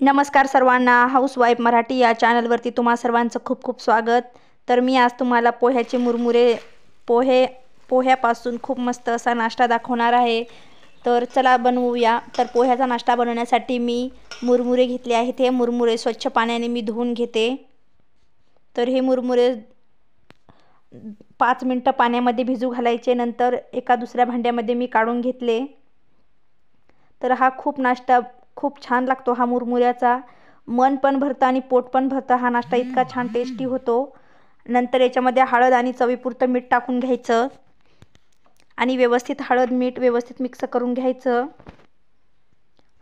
नमस्कार सर्वांना, हाऊसवाईफ मराठी या चॅनलवरती तुम्हा सर्वांचं खूप खूप स्वागत। तर मी आज तुम्हाला पोह्याचे मुरमुरे पोह्यापासून खूप मस्त असा नाश्ता दाखवणार आहे। तर चला बनवूया। तर पोह्याचा नाश्ता बनवण्यासाठी मी मुरमुरे घेतले आहेत। हे मुरमुरे स्वच्छ पाण्याने मी धुवून घेते। तर हे मुरमुरे 5 मिनिटं पाण्यामध्ये भिजू घालायचे। नंतर एका दुसऱ्या भांड्यामध्ये मी काढून घेतले। तर हा नाश्ता खूप छान लागतो। हा मुरमुऱ्याचा मन पण भरतं आणि पोट पण भरतं। हा नाश्ता इतका छान टेस्टी होतो। नंतर याच्यामध्ये हळद आणि चवीपुरतं मीठ टाकून घ्यायचं आणि व्यवस्थित हळद मीठ व्यवस्थित मिक्स करून घ्यायचं।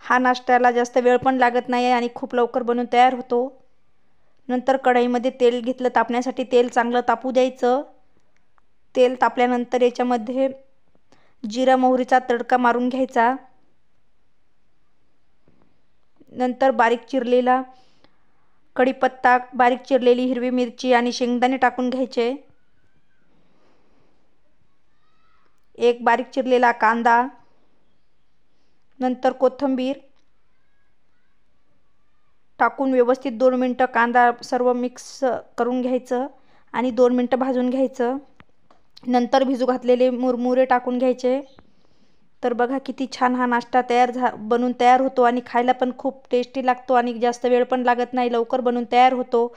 हा नाश्त्याला जास्त वेळ पण लागत नाही आणि खूप लवकर बनून तयार होतो। नंतर कढईमध्ये तेल घेतलं तापण्यासाठी। तेल चांगलं तापू द्यायचं। तेल तापल्यानंतर याच्यामध्ये जिरा मोहरीचा तडका मारून घ्यायचा। नंतर बारीक चिरलेला कढीपत्ता, बारीक चिरलेली हिरवी मिरची आणि शेंगदाणे टाकून घ्यायचे। एक बारीक चिरलेला कांदा, नंतर कोथिंबीर टाकून व्यवस्थित 2 मिनिटं कांदा सर्व मिक्स करून घ्यायचं आणि 2 मिनिटं भाजून घ्यायचं। नंतर भिजू घातलेले मुरमुरे टाकून घ्यायचे। तर बघा किती छान हा नाश्ता बनून तयार होतो आणि खायला पण खूप टेस्टी लागतो आणि जास्त वेळ पण लागत नाही, लवकर बनून तयार होतो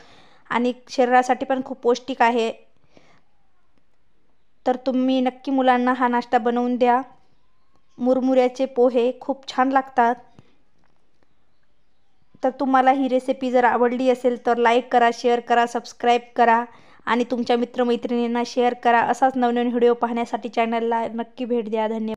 आणि शरीरासाठी पण खूप पौष्टिक आहे। तर तुम्ही नक्की मुलांना हा नाश्ता बनवून द्या। मुरमुऱ्याचे पोहे खूप छान लागतात। तर तुम्हाला ही रेसिपी जर आवडली असेल तर लाईक करा, शेअर करा, सबस्क्राईब करा आणि तुमच्या मित्रमैत्रिणींना शेअर करा। असाच नवनवीन व्हिडिओ पाहण्यासाठी चॅनलला नक्की भेट द्या। धन्यवाद।